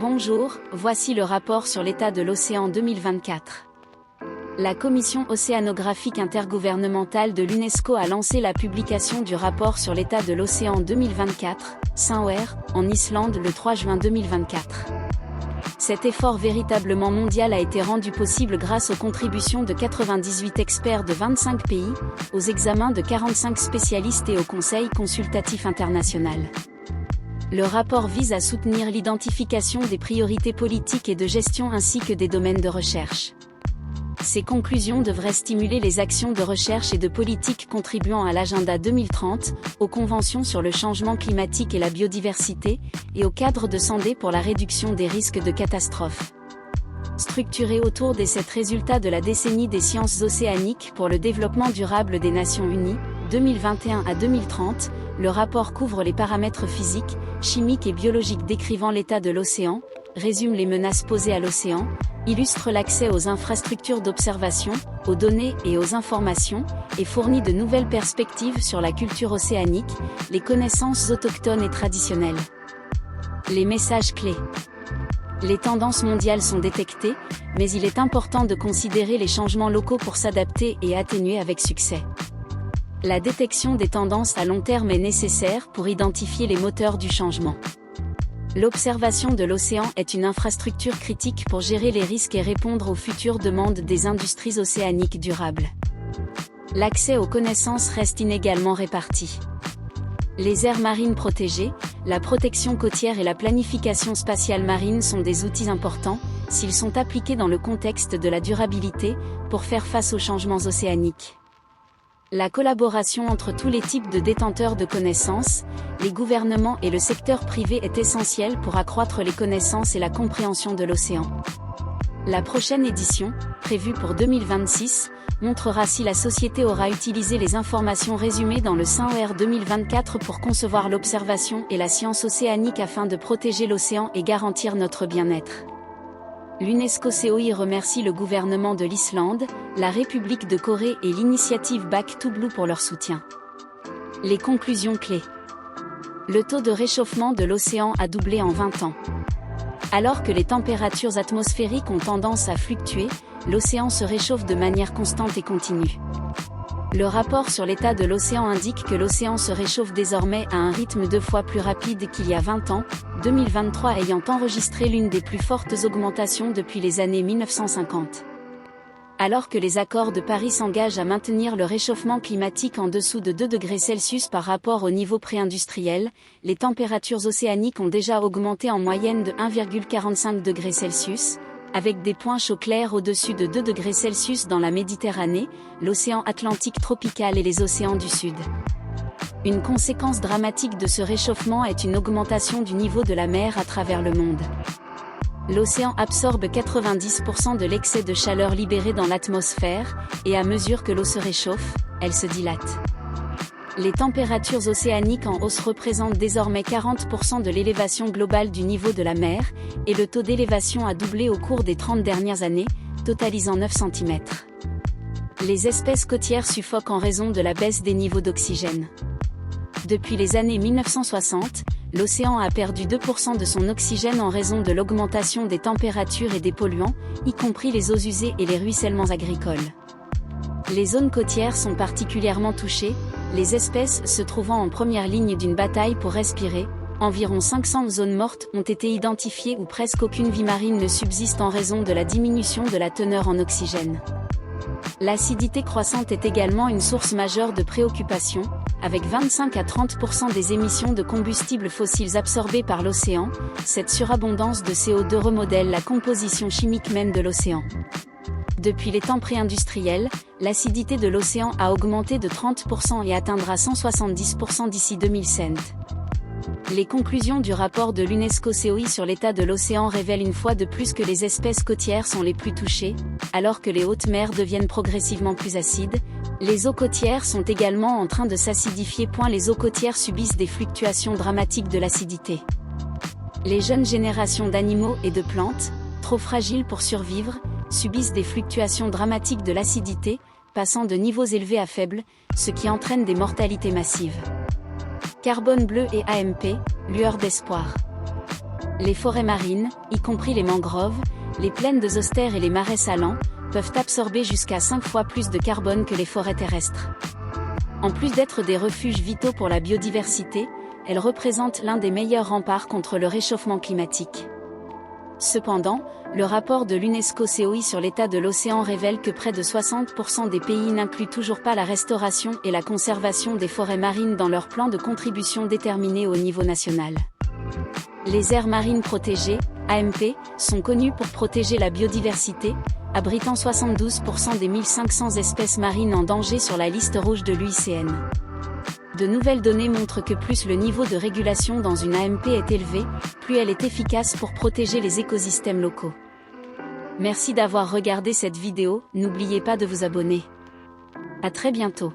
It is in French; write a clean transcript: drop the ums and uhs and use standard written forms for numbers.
Bonjour, voici le rapport sur l'état de l'océan 2024. La Commission océanographique intergouvernementale de l'UNESCO a lancé la publication du rapport sur l'état de l'océan 2024, Saint-Omer, en Islande le 3 juin 2024. Cet effort véritablement mondial a été rendu possible grâce aux contributions de 98 experts de 25 pays, aux examens de 45 spécialistes et au Conseil consultatif international. Le rapport vise à soutenir l'identification des priorités politiques et de gestion ainsi que des domaines de recherche. Ces conclusions devraient stimuler les actions de recherche et de politique contribuant à l'agenda 2030, aux conventions sur le changement climatique et la biodiversité, et au cadre de Sendai pour la réduction des risques de catastrophes. Structuré autour des 7 résultats de la décennie des sciences océaniques pour le développement durable des Nations Unies, 2021 à 2030, le rapport couvre les paramètres physiques, chimiques et biologiques décrivant l'état de l'océan, résume les menaces posées à l'océan, illustre l'accès aux infrastructures d'observation, aux données et aux informations, et fournit de nouvelles perspectives sur la culture océanique, les connaissances autochtones et traditionnelles. Les messages clés. Les tendances mondiales sont détectées, mais il est important de considérer les changements locaux pour s'adapter et atténuer avec succès. La détection des tendances à long terme est nécessaire pour identifier les moteurs du changement. L'observation de l'océan est une infrastructure critique pour gérer les risques et répondre aux futures demandes des industries océaniques durables. L'accès aux connaissances reste inégalement réparti. Les aires marines protégées, la protection côtière et la planification spatiale marine sont des outils importants, s'ils sont appliqués dans le contexte de la durabilité, pour faire face aux changements océaniques. La collaboration entre tous les types de détenteurs de connaissances, les gouvernements et le secteur privé est essentielle pour accroître les connaissances et la compréhension de l'océan. La prochaine édition, prévue pour 2026, montrera si la société aura utilisé les informations résumées dans le Saint-Omer 2024 pour concevoir l'observation et la science océanique afin de protéger l'océan et garantir notre bien-être. L'UNESCO COI remercie le gouvernement de l'Islande, la République de Corée et l'initiative Back to Blue pour leur soutien. Les conclusions clés. Le taux de réchauffement de l'océan a doublé en 20 ans. Alors que les températures atmosphériques ont tendance à fluctuer, l'océan se réchauffe de manière constante et continue. Le rapport sur l'état de l'océan indique que l'océan se réchauffe désormais à un rythme 2 fois plus rapide qu'il y a 20 ans, 2023 ayant enregistré l'une des plus fortes augmentations depuis les années 1950. Alors que les accords de Paris s'engagent à maintenir le réchauffement climatique en dessous de 2 degrés Celsius par rapport au niveau pré-industriel, les températures océaniques ont déjà augmenté en moyenne de 1,45 degrés Celsius, avec des points chauds clairs au-dessus de 2 degrés Celsius dans la Méditerranée, l'océan Atlantique tropical et les océans du Sud. Une conséquence dramatique de ce réchauffement est une augmentation du niveau de la mer à travers le monde. L'océan absorbe 90% de l'excès de chaleur libéré dans l'atmosphère, et à mesure que l'eau se réchauffe, elle se dilate. Les températures océaniques en hausse représentent désormais 40% de l'élévation globale du niveau de la mer, et le taux d'élévation a doublé au cours des 30 dernières années, totalisant 9 cm. Les espèces côtières suffoquent en raison de la baisse des niveaux d'oxygène. Depuis les années 1960, l'océan a perdu 2% de son oxygène en raison de l'augmentation des températures et des polluants, y compris les eaux usées et les ruissellements agricoles. Les zones côtières sont particulièrement touchées, les espèces se trouvant en première ligne d'une bataille pour respirer. Environ 500 zones mortes ont été identifiées où presque aucune vie marine ne subsiste en raison de la diminution de la teneur en oxygène. L'acidité croissante est également une source majeure de préoccupation, avec 25 à 30% des émissions de combustibles fossiles absorbées par l'océan. Cette surabondance de CO2 remodèle la composition chimique même de l'océan. Depuis les temps pré-industriels, l'acidité de l'océan a augmenté de 30% et atteindra 170% d'ici 2100. Les conclusions du rapport de l'UNESCO COI sur l'état de l'océan révèlent une fois de plus que les espèces côtières sont les plus touchées, alors que les hautes mers deviennent progressivement plus acides. Les eaux côtières sont également en train de s'acidifier. Les eaux côtières subissent des fluctuations dramatiques de l'acidité. Les jeunes générations d'animaux et de plantes, trop fragiles pour survivre, subissent des fluctuations dramatiques de l'acidité, passant de niveaux élevés à faibles, ce qui entraîne des mortalités massives. Carbone bleu et AMP, lueur d'espoir. Les forêts marines, y compris les mangroves, les plaines de zoster et les marais salants, peuvent absorber jusqu'à 5 fois plus de carbone que les forêts terrestres. En plus d'être des refuges vitaux pour la biodiversité, elles représentent l'un des meilleurs remparts contre le réchauffement climatique. Cependant, le rapport de l'UNESCO COI sur l'état de l'océan révèle que près de 60% des pays n'incluent toujours pas la restauration et la conservation des forêts marines dans leur plan de contribution déterminé au niveau national. Les aires marines protégées, AMP, sont connues pour protéger la biodiversité, abritant 72% des 1500 espèces marines en danger sur la liste rouge de l'UICN. De nouvelles données montrent que plus le niveau de régulation dans une AMP est élevé, plus elle est efficace pour protéger les écosystèmes locaux. Merci d'avoir regardé cette vidéo, n'oubliez pas de vous abonner. À très bientôt.